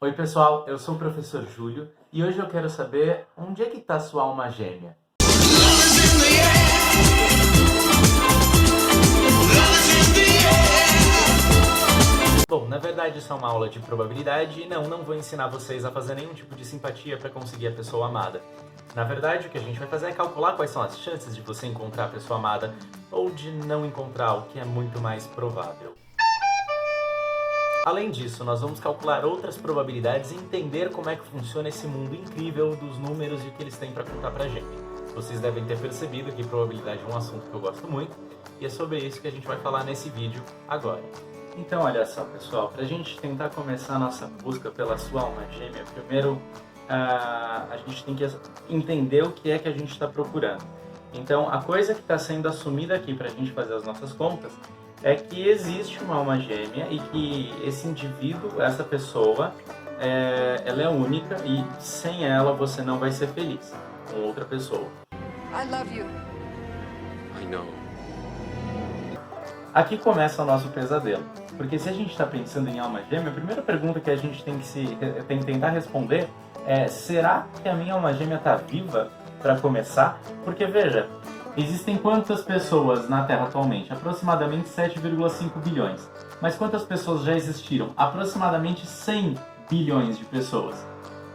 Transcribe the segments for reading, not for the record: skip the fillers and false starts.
Oi pessoal, eu sou o professor Júlio e hoje eu quero saber onde é que está sua alma gêmea. Bom, na verdade isso é uma aula de probabilidade e não vou ensinar vocês a fazer nenhum tipo de simpatia para conseguir a pessoa amada. Na verdade o que a gente vai fazer é calcular quais são as chances de você encontrar a pessoa amada ou de não encontrar, o que é muito mais provável. Além disso, nós vamos calcular outras probabilidades e entender como é que funciona esse mundo incrível dos números e o que eles têm para contar pra gente. Vocês devem ter percebido que probabilidade é um assunto que eu gosto muito e é sobre isso que a gente vai falar nesse vídeo agora. Então, olha só, pessoal, para a gente tentar começar a nossa busca pela sua alma gêmea, primeiro a gente tem que entender o que é que a gente está procurando. Então, a coisa que está sendo assumida aqui para a gente fazer as nossas contas é que existe uma alma gêmea e que esse indivíduo, essa pessoa, ela é única e sem ela você não vai ser feliz com outra pessoa. I love you. I know. Aqui começa o nosso pesadelo, porque se a gente está pensando em alma gêmea, a primeira pergunta que a gente tem que tentar responder é: será que a minha alma gêmea está viva para começar? Porque veja, existem quantas pessoas na Terra atualmente? Aproximadamente 7,5 bilhões. Mas quantas pessoas já existiram? Aproximadamente 100 bilhões de pessoas.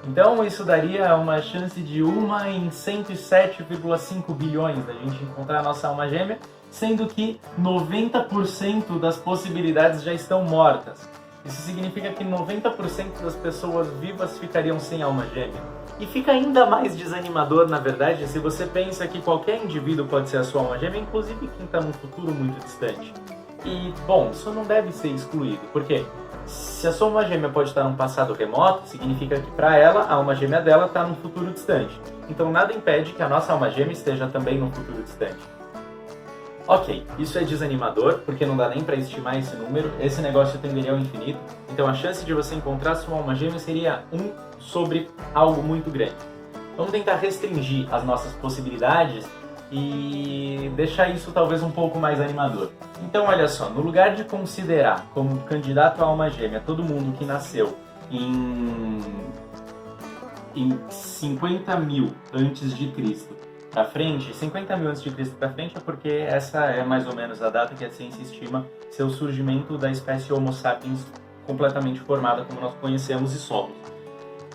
Então isso daria uma chance de 1 em 107,5 bilhões da gente encontrar a nossa alma gêmea, sendo que 90% das possibilidades já estão mortas. Isso significa que 90% das pessoas vivas ficariam sem alma gêmea. E fica ainda mais desanimador, na verdade, se você pensa que qualquer indivíduo pode ser a sua alma gêmea, inclusive quem está num futuro muito distante. E, bom, isso não deve ser excluído, porque se a sua alma gêmea pode estar num passado remoto, significa que para ela, a alma gêmea dela está num futuro distante. Então nada impede que a nossa alma gêmea esteja também num futuro distante. Ok, isso é desanimador, porque não dá nem para estimar esse número, esse negócio tenderia ao infinito, então a chance de você encontrar sua alma gêmea seria 1 sobre algo muito grande. Vamos tentar restringir as nossas possibilidades e deixar isso talvez um pouco mais animador. Então olha só, no lugar de considerar como candidato à alma gêmea todo mundo que nasceu em 50.000 antes de Cristo, para frente, 50.000 a.C. para frente é porque essa é mais ou menos a data que a ciência estima ser o surgimento da espécie Homo sapiens completamente formada como nós conhecemos e somos.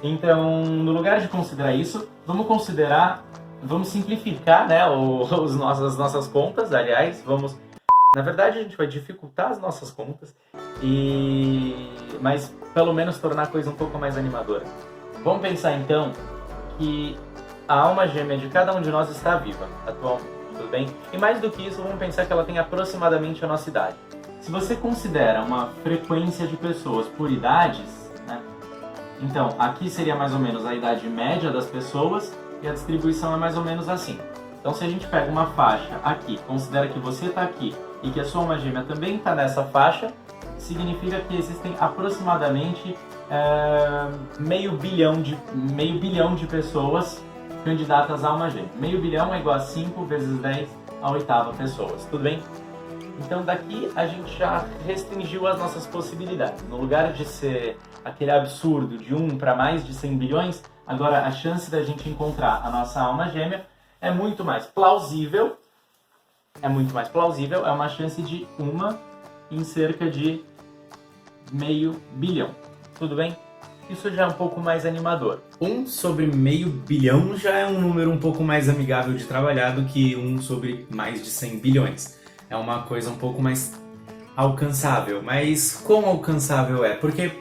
Então, no lugar de considerar isso, vamos simplificar, né, as nossas contas, aliás, na verdade a gente vai dificultar as nossas contas, mas pelo menos tornar a coisa um pouco mais animadora. Vamos pensar então que a alma gêmea de cada um de nós está viva, atualmente, tudo bem? E mais do que isso, vamos pensar que ela tem aproximadamente a nossa idade. Se você considera uma frequência de pessoas por idades, né? Então, aqui seria mais ou menos a idade média das pessoas e a distribuição é mais ou menos assim. Então, se a gente pega uma faixa aqui, considera que você está aqui e que a sua alma gêmea também está nessa faixa, significa que existem aproximadamente meio bilhão de pessoas candidatas a alma gêmea. Meio bilhão é igual a 5 vezes 10 a oitava pessoas, tudo bem? Então daqui a gente já restringiu as nossas possibilidades. No lugar de ser aquele absurdo de 1 para mais de 100 bilhões, agora a chance da gente encontrar a nossa alma gêmea é muito mais plausível. É uma chance de 1 em cerca de meio bilhão, tudo bem? Isso já é um pouco mais animador. 1 sobre meio bilhão já é um número um pouco mais amigável de trabalhar do que 1 sobre mais de 100 bilhões. É uma coisa um pouco mais alcançável. Mas quão alcançável é? Porque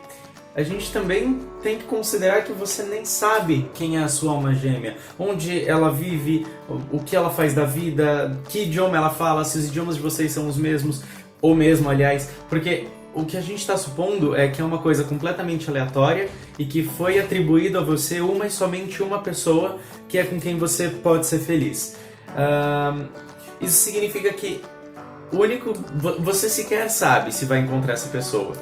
a gente também tem que considerar que você nem sabe quem é a sua alma gêmea, onde ela vive, o que ela faz da vida, que idioma ela fala, se os idiomas de vocês são os mesmos, ou mesmo, aliás, porque o que a gente está supondo é que é uma coisa completamente aleatória e que foi atribuído a você uma e somente uma pessoa que é com quem você pode ser feliz. Isso significa que você sequer sabe se vai encontrar essa pessoa.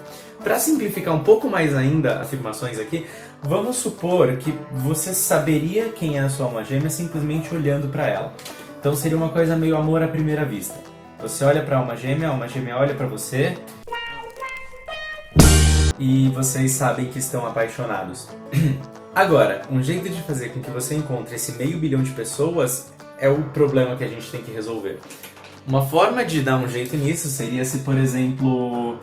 Para simplificar um pouco mais ainda afirmações aqui, vamos supor que você saberia quem é a sua alma gêmea simplesmente olhando para ela. Então seria uma coisa meio amor à primeira vista. Você olha para a alma gêmea olha para você e vocês sabem que estão apaixonados. Agora, um jeito de fazer com que você encontre esse 500 milhão de pessoas é o problema que a gente tem que resolver. Uma forma de dar um jeito nisso seria se, por exemplo,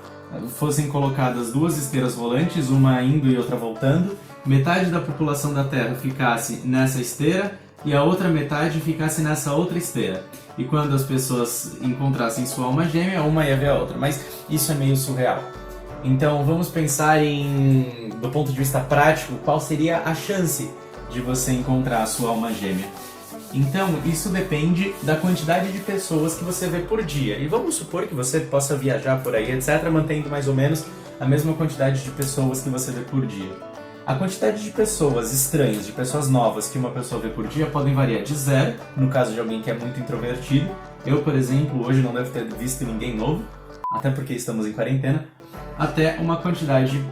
fossem colocadas duas esteiras rolantes, uma indo e outra voltando, metade da população da Terra ficasse nessa esteira e a outra metade ficasse nessa outra esteira. E quando as pessoas encontrassem sua alma gêmea, uma ia ver a outra. Mas isso é meio surreal. Então vamos pensar do ponto de vista prático, qual seria a chance de você encontrar a sua alma gêmea. Então, isso depende da quantidade de pessoas que você vê por dia. E vamos supor que você possa viajar por aí, etc., mantendo mais ou menos a mesma quantidade de pessoas que você vê por dia. A quantidade de pessoas estranhas, de pessoas novas que uma pessoa vê por dia podem variar de 0, no caso de alguém que é muito introvertido. Eu, por exemplo, hoje não devo ter visto ninguém novo, até porque estamos em quarentena, até uma quantidade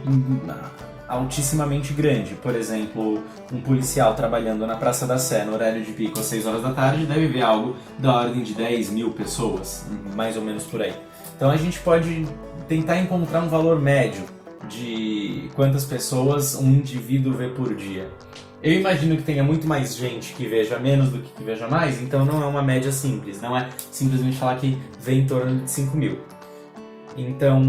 altissimamente grande. Por exemplo, um policial trabalhando na Praça da Sé no horário de pico às 6 horas da tarde deve ver algo da ordem de 10 mil pessoas, mais ou menos por aí. Então a gente pode tentar encontrar um valor médio de quantas pessoas um indivíduo vê por dia. Eu imagino que tenha muito mais gente que veja menos do que veja mais, então não é uma média simples, não é simplesmente falar que vê em torno de 5 mil. Então,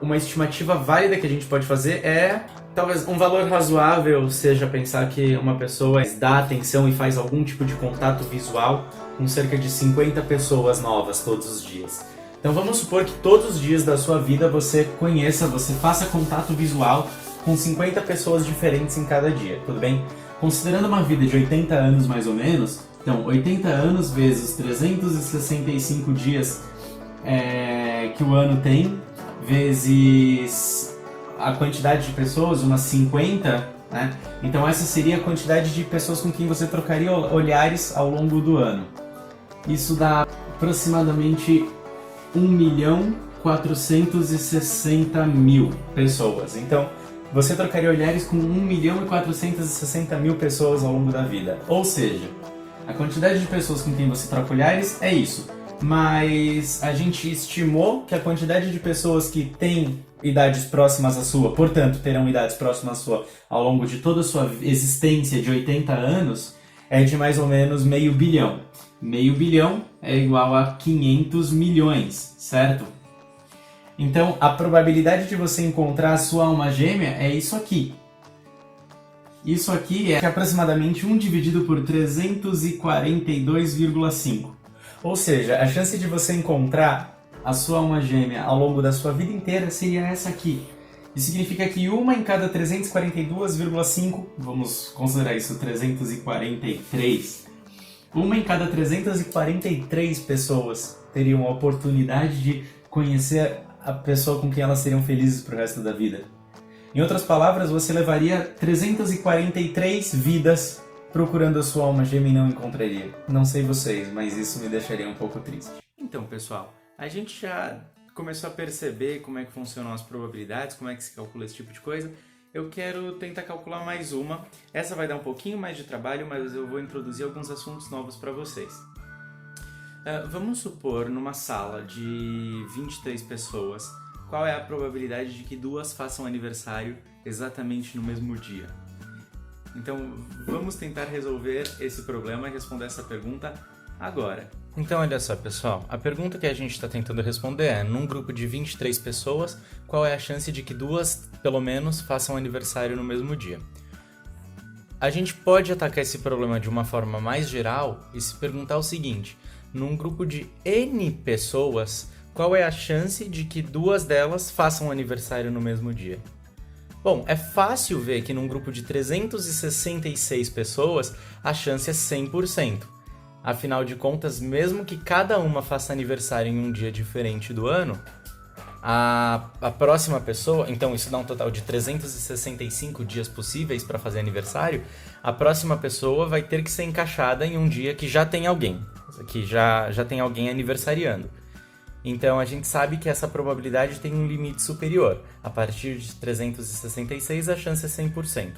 uma estimativa válida que a gente pode fazer é, talvez um valor razoável seja pensar que uma pessoa dá atenção e faz algum tipo de contato visual com cerca de 50 pessoas novas todos os dias. Então vamos supor que todos os dias da sua vida você faça contato visual com 50 pessoas diferentes em cada dia, tudo bem? Considerando uma vida de 80 anos mais ou menos, então 80 anos vezes 365 dias que o ano tem, vezes a quantidade de pessoas, umas 50, né? Então essa seria a quantidade de pessoas com quem você trocaria olhares ao longo do ano. Isso dá aproximadamente 1.460.000 pessoas. Então, você trocaria olhares com 1.460.000 pessoas ao longo da vida. Ou seja, a quantidade de pessoas com quem você troca olhares é isso. Mas a gente estimou que a quantidade de pessoas que têm idades próximas à sua, portanto, terão idades próximas à sua ao longo de toda a sua existência de 80 anos, é de mais ou menos 500 bilhão. 500 bilhão é igual a 500 milhões, certo? Então, a probabilidade de você encontrar a sua alma gêmea é isso aqui. Isso aqui é aproximadamente 1 dividido por 342,5. Ou seja, a chance de você encontrar a sua alma gêmea ao longo da sua vida inteira seria essa aqui. Isso significa que uma em cada 342,5, vamos considerar isso 343, uma em cada 343 pessoas teriam a oportunidade de conhecer a pessoa com quem elas seriam felizes pro resto da vida. Em outras palavras, você levaria 343 vidas procurando a sua alma gêmea e não encontraria. Não sei vocês, mas isso me deixaria um pouco triste. Então, pessoal, a gente já começou a perceber como é que funcionam as probabilidades, como é que se calcula esse tipo de coisa. Eu quero tentar calcular mais uma. Essa vai dar um pouquinho mais de trabalho, mas eu vou introduzir alguns assuntos novos para vocês. Vamos supor, numa sala de 23 pessoas, qual é a probabilidade de que duas façam aniversário exatamente no mesmo dia? Então, vamos tentar resolver esse problema e responder essa pergunta agora. Então, olha só, pessoal, a pergunta que a gente está tentando responder é, num grupo de 23 pessoas, qual é a chance de que duas, pelo menos, façam aniversário no mesmo dia? A gente pode atacar esse problema de uma forma mais geral e se perguntar o seguinte, num grupo de N pessoas, qual é a chance de que duas delas façam aniversário no mesmo dia? Bom, é fácil ver que num grupo de 366 pessoas, a chance é 100%. Afinal de contas, mesmo que cada uma faça aniversário em um dia diferente do ano, a próxima pessoa, então isso dá um total de 365 dias possíveis para fazer aniversário, a próxima pessoa vai ter que ser encaixada em um dia que já tem alguém, que já tem alguém aniversariando. Então a gente sabe que essa probabilidade tem um limite superior. A partir de 366 a chance é 100%.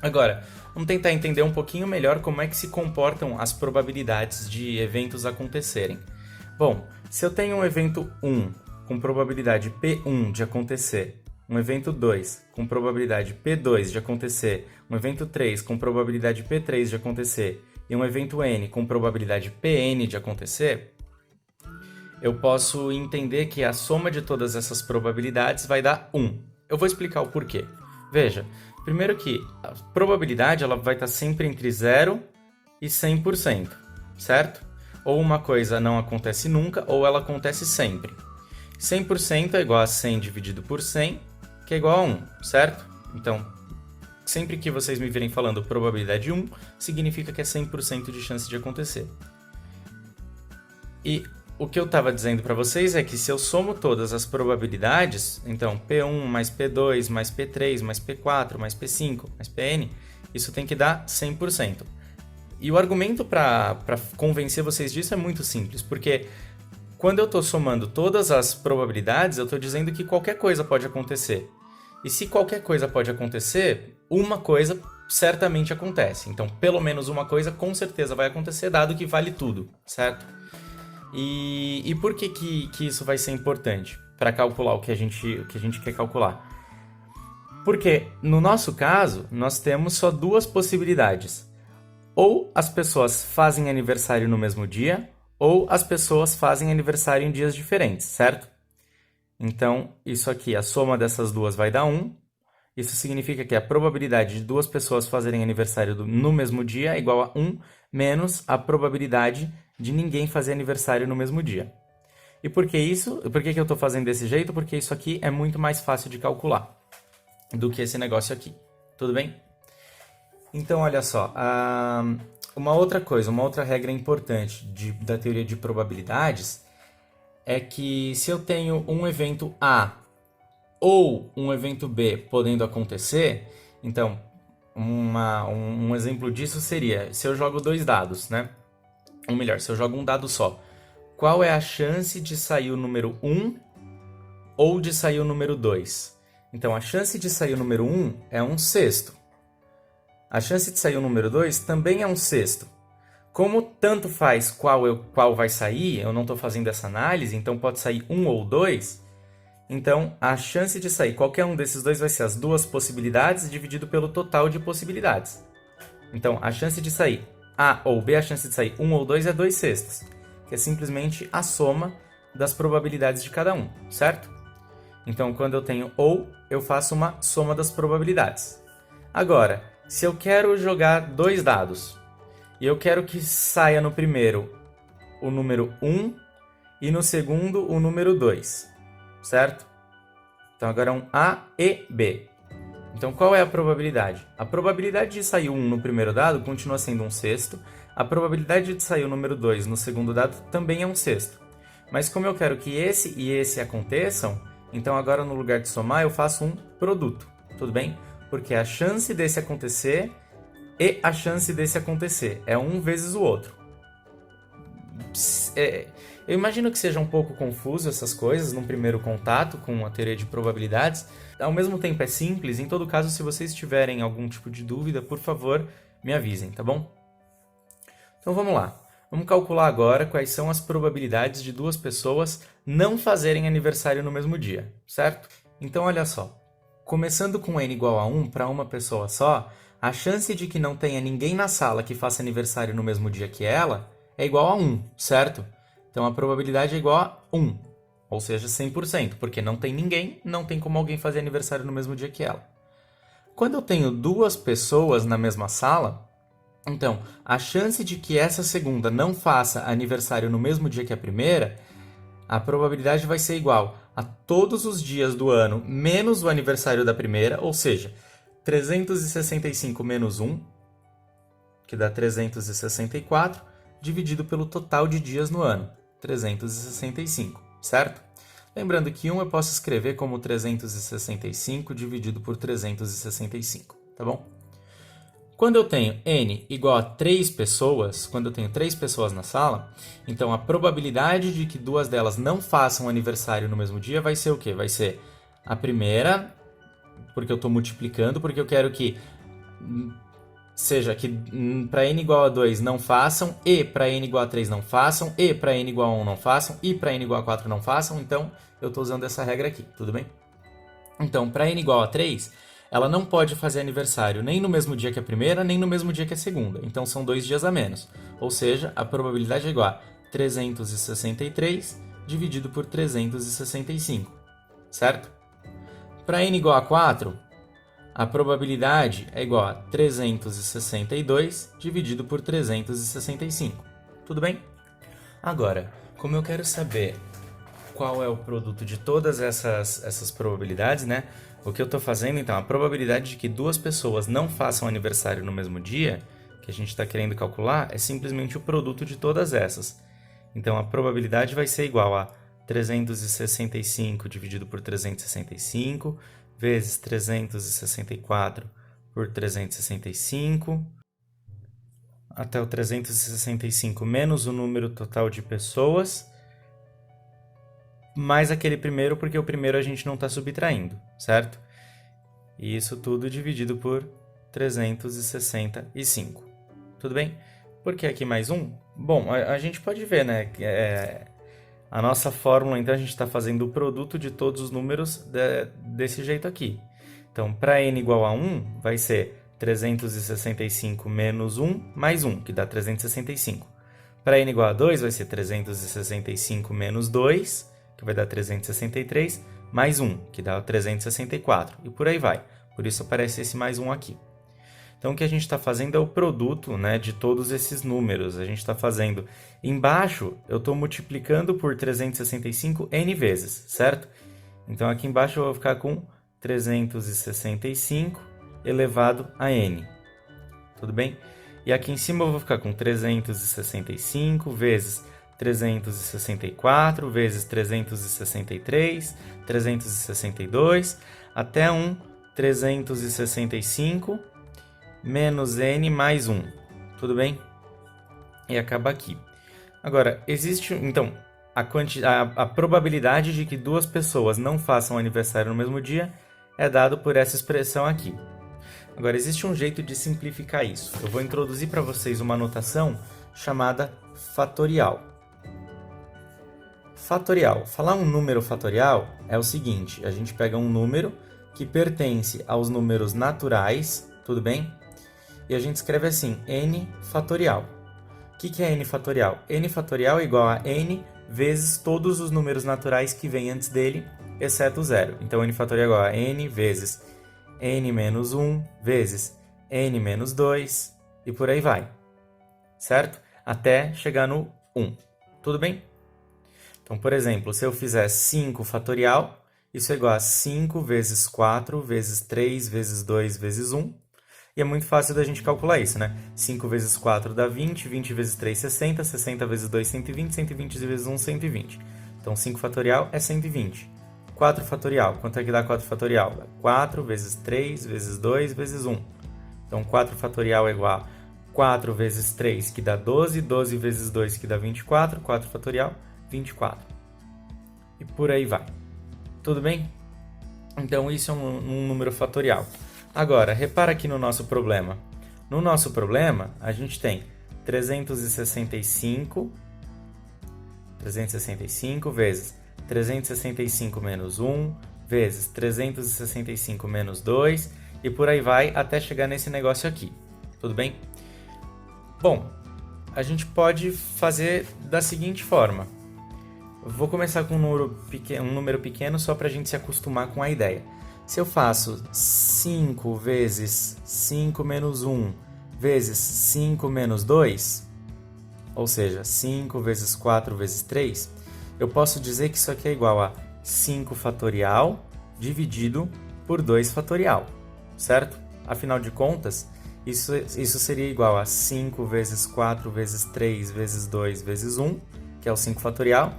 Agora, vamos tentar entender um pouquinho melhor como é que se comportam as probabilidades de eventos acontecerem. Bom, se eu tenho um evento 1 com probabilidade P1 de acontecer um evento 2 com probabilidade P2 de acontecer, um evento 3 com probabilidade P3 de acontecer e um evento N com probabilidade Pn de acontecer, eu posso entender que a soma de todas essas probabilidades vai dar 1. Eu vou explicar o porquê. Veja, primeiro que a probabilidade ela vai estar sempre entre 0 e 100%, certo? Ou uma coisa não acontece nunca, ou ela acontece sempre. 100% é igual a 100 dividido por 100, que é igual a 1, certo? Então, sempre que vocês me virem falando probabilidade 1, significa que é 100% de chance de acontecer. E o que eu estava dizendo para vocês é que se eu somo todas as probabilidades, então P1 mais P2 mais P3 mais P4 mais P5 mais Pn, isso tem que dar 100%. E o argumento para convencer vocês disso é muito simples, porque quando eu estou somando todas as probabilidades, eu estou dizendo que qualquer coisa pode acontecer. E se qualquer coisa pode acontecer, uma coisa certamente acontece. Então, pelo menos uma coisa com certeza vai acontecer, dado que vale tudo, certo? E por que isso vai ser importante para calcular o que a gente quer calcular? Porque, no nosso caso, nós temos só duas possibilidades. Ou as pessoas fazem aniversário no mesmo dia, ou as pessoas fazem aniversário em dias diferentes, certo? Então, isso aqui, a soma dessas duas vai dar 1. Isso significa que a probabilidade de duas pessoas fazerem aniversário no mesmo dia é igual a 1 menos a probabilidade de ninguém fazer aniversário no mesmo dia. E por que isso? Por que eu estou fazendo desse jeito? Porque isso aqui é muito mais fácil de calcular do que esse negócio aqui. Tudo bem? Então, olha só. Uma outra coisa, uma outra regra importante da teoria de probabilidades é que se eu tenho um evento A ou um evento B podendo acontecer, então, um exemplo disso seria, se eu jogo 2 dados, né? Ou melhor, se eu jogo um dado só, qual é a chance de sair o número 1 ou de sair o número 2? Então, a chance de sair o número 1 é 1/6. A chance de sair o número 2 também é 1/6. Como tanto faz qual vai sair, eu não estou fazendo essa análise, então pode sair 1 ou 2, então a chance de sair qualquer um desses dois vai ser as duas possibilidades dividido pelo total de possibilidades. Então, a chance de sair A ou B, a chance de sair 1 ou 2 é 2/6, que é simplesmente a soma das probabilidades de cada um, certo? Então, quando eu tenho ou, eu faço uma soma das probabilidades. Agora, se eu quero jogar 2 dados, e eu quero que saia no primeiro o número 1 e no segundo o número 2, certo? Então, agora é um A e B. Então, qual é a probabilidade? A probabilidade de sair 1 no primeiro dado continua sendo 1/6. A probabilidade de sair o número 2 no segundo dado também é 1/6. Mas como eu quero que esse e esse aconteçam, então agora no lugar de somar eu faço um produto, tudo bem? Porque a chance desse acontecer e a chance desse acontecer é 1 vezes o outro. Eu imagino que seja um pouco confuso essas coisas num primeiro contato com a teoria de probabilidades. Ao mesmo tempo é simples. Em todo caso, se vocês tiverem algum tipo de dúvida, por favor, me avisem, tá bom? Então vamos lá. Vamos calcular agora quais são as probabilidades de duas pessoas não fazerem aniversário no mesmo dia, certo? Então olha só. Começando com n igual a 1 para uma pessoa só, a chance de que não tenha ninguém na sala que faça aniversário no mesmo dia que ela é igual a 1, certo? Então a probabilidade é igual a 1, ou seja, 100%, porque não tem ninguém, não tem como alguém fazer aniversário no mesmo dia que ela. Quando eu tenho duas pessoas na mesma sala, então a chance de que essa segunda não faça aniversário no mesmo dia que a primeira, a probabilidade vai ser igual a todos os dias do ano menos o aniversário da primeira, ou seja, 365 menos 1, que dá 364, dividido pelo total de dias no ano, 365, certo? Lembrando que 1 eu posso escrever como 365 dividido por 365, tá bom? Quando eu tenho n igual a 3 pessoas, quando eu tenho 3 pessoas na sala, então a probabilidade de que duas delas não façam aniversário no mesmo dia vai ser o quê? Vai ser a primeira, porque eu estou multiplicando, porque eu quero que seja que para n igual a 2 não façam, e para n igual a 3 não façam, e para n igual a 1 não façam, e para n igual a 4 não façam, então eu estou usando essa regra aqui, tudo bem? Então, para n igual a 3, ela não pode fazer aniversário nem no mesmo dia que a primeira, nem no mesmo dia que a segunda. Então, são 2 dias a menos. Ou seja, a probabilidade é igual a 363 dividido por 365, certo? Para n igual a 4, a probabilidade é igual a 362 dividido por 365. Tudo bem? Agora, como eu quero saber qual é o produto de todas essas probabilidades, né? O que eu estou fazendo, então, a probabilidade de que duas pessoas não façam aniversário no mesmo dia, que a gente está querendo calcular, é simplesmente o produto de todas essas. Então, a probabilidade vai ser igual a 365 dividido por 365, vezes 364 por 365, até o 365 menos o número total de pessoas, mais aquele primeiro, porque o primeiro a gente não está subtraindo, certo? E isso tudo dividido por 365. Tudo bem? Por que aqui mais um? Bom, a gente pode ver, né? A nossa fórmula, então, a gente está fazendo o produto de todos os números desse jeito aqui. Então, para n igual a 1, vai ser 365 menos 1 mais 1, que dá 365. Para n igual a 2, vai ser 365 menos 2, que vai dar 363, mais 1, que dá 364. E por aí vai. Por isso aparece esse mais 1 aqui. Então, o que a gente está fazendo é o produto, né, de todos esses números. A gente está fazendo... Embaixo, eu estou multiplicando por 365 n vezes, certo? Então, aqui embaixo eu vou ficar com 365 elevado a n. Tudo bem? E aqui em cima eu vou ficar com 365 vezes 364 vezes 363, 362, até um 365 menos n mais 1. Tudo bem? E acaba aqui. Agora, existe, então, a probabilidade de que duas pessoas não façam aniversário no mesmo dia é dado por essa expressão aqui. Agora, existe um jeito de simplificar isso. Eu vou introduzir para vocês uma notação chamada fatorial. Fatorial. Falar um número fatorial é o seguinte, a gente pega um número que pertence aos números naturais, tudo bem? E a gente escreve assim, n fatorial. O que é n fatorial? N fatorial é igual a n vezes todos os números naturais que vêm antes dele, exceto o zero. Então, n fatorial é igual a n vezes n menos 1 vezes n menos 2 e por aí vai, certo? Até chegar no 1. Tudo bem? Então, por exemplo, se eu fizer 5 fatorial, isso é igual a 5 vezes 4 vezes 3 vezes 2 vezes 1. E é muito fácil da gente calcular isso, né? 5 vezes 4 dá 20, 20 vezes 3, 60, 60 vezes 2, 120, 120 vezes 1, 120. Então, 5 fatorial é 120. 4 fatorial, quanto é que dá 4 fatorial? 4 vezes 3 vezes 2 vezes 1. Então, 4 fatorial é igual a 4 vezes 3, que dá 12, 12 vezes 2, que dá 24, 4 fatorial, 24. E por aí vai. Tudo bem? Então, isso é um número fatorial. Agora, repara aqui no nosso problema. No nosso problema, a gente tem 365 vezes 365 menos 1, vezes 365 menos 2, e por aí vai até chegar nesse negócio aqui. Tudo bem? Bom, a gente pode fazer da seguinte forma. Vou começar com um número pequeno só para a gente se acostumar com a ideia. Se eu faço 5 vezes 5 menos 1 vezes 5 menos 2, ou seja, 5 vezes 4 vezes 3, eu posso dizer que isso aqui é igual a 5 fatorial dividido por 2 fatorial, certo? Afinal de contas, isso seria igual a 5 vezes 4 vezes 3 vezes 2 vezes 1, que é o 5 fatorial,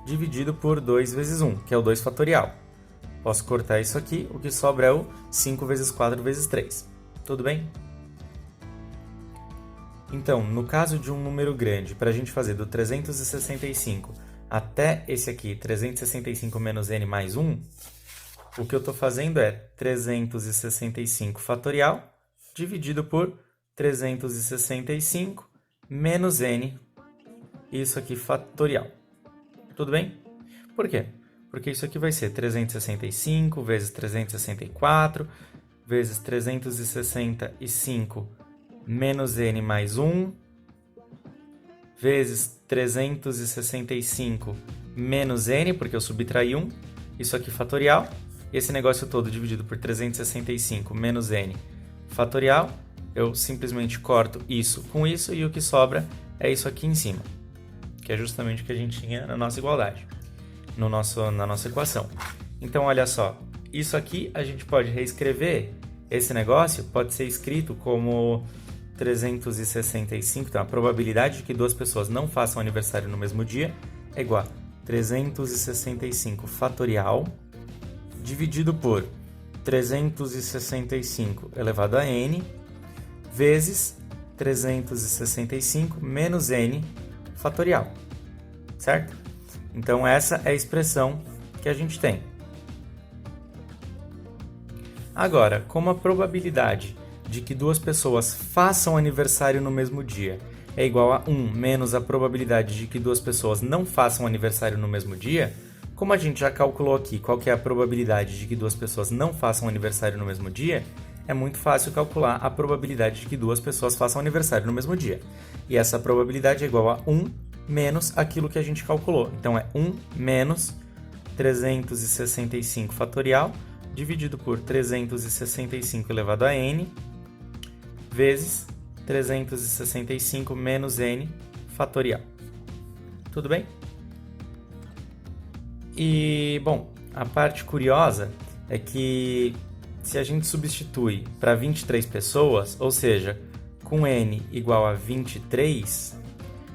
dividido por 2 vezes 1, que é o 2 fatorial. Posso cortar isso aqui, o que sobra é o 5 vezes 4 vezes 3. Tudo bem? Então, no caso de um número grande, para a gente fazer do 365 até esse aqui, 365 menos n mais 1, o que eu estou fazendo é 365 fatorial dividido por 365 menos n, isso aqui fatorial. Tudo bem? Por quê? porque isso aqui vai ser 365 vezes 364 vezes 365 menos n mais 1 vezes 365 menos n, porque eu subtraí 1, isso aqui fatorial, e esse negócio todo dividido por 365 menos n fatorial, eu simplesmente corto isso com isso e o que sobra é isso aqui em cima, que é justamente o que a gente tinha na nossa igualdade, na nossa equação. Então, olha só, isso aqui a gente pode reescrever, esse negócio pode ser escrito como 365, então a probabilidade de que duas pessoas não façam aniversário no mesmo dia é igual a 365 fatorial dividido por 365 elevado a n vezes 365 menos n fatorial, certo? Então essa é a expressão que a gente tem. Agora, como a probabilidade de que duas pessoas façam aniversário no mesmo dia é igual a 1 menos a probabilidade de que duas pessoas não façam aniversário no mesmo dia, como a gente já calculou aqui qual que é a probabilidade de que duas pessoas não façam aniversário no mesmo dia, é muito fácil calcular a probabilidade de que duas pessoas façam aniversário no mesmo dia. E essa probabilidade é igual a 1 menos aquilo que a gente calculou. Então é 1 menos 365 fatorial dividido por 365 elevado a n vezes 365 menos n fatorial. Tudo bem? E, bom, a parte curiosa é que se a gente substitui para 23 pessoas, ou seja, com n igual a 23,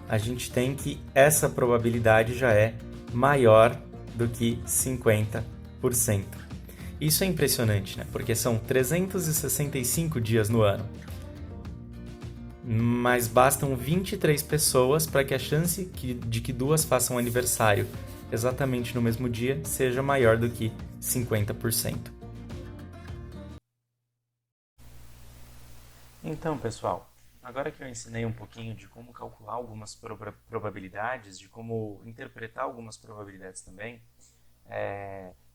a gente tem que essa probabilidade já é maior do que 50%. Isso é impressionante, né? Porque são 365 dias no ano. Mas bastam 23 pessoas para que a chance de que duas façam aniversário exatamente no mesmo dia seja maior do que 50%. Então, pessoal, agora que eu ensinei um pouquinho de como calcular algumas probabilidades, de como interpretar algumas probabilidades também,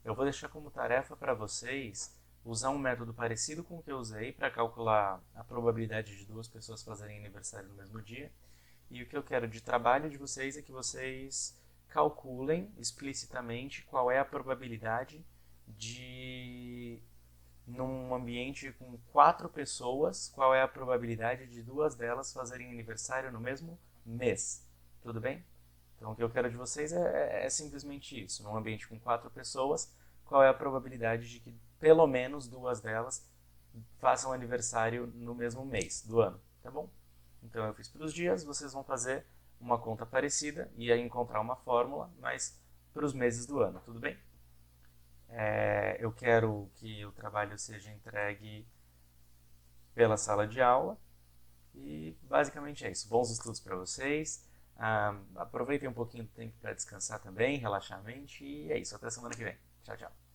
eu vou deixar como tarefa para vocês usar um método parecido com o que eu usei para calcular a probabilidade de duas pessoas fazerem aniversário no mesmo dia. E o que eu quero de trabalho de vocês é que vocês calculem explicitamente qual é a probabilidade de, num ambiente com 4 pessoas, qual é a probabilidade de duas delas fazerem aniversário no mesmo mês. Tudo bem? Então, o que eu quero de vocês é simplesmente isso. Num ambiente com 4 pessoas, qual é a probabilidade de que pelo menos duas delas façam aniversário no mesmo mês do ano, tá bom? Então, eu fiz para os dias, vocês vão fazer uma conta parecida e aí encontrar uma fórmula, mas para os meses do ano, tudo bem? Eu quero que o trabalho seja entregue pela sala de aula e basicamente é isso. Bons estudos para vocês. Aproveitem um pouquinho do tempo para descansar também, relaxar a mente e é isso. Até semana que vem. Tchau, tchau.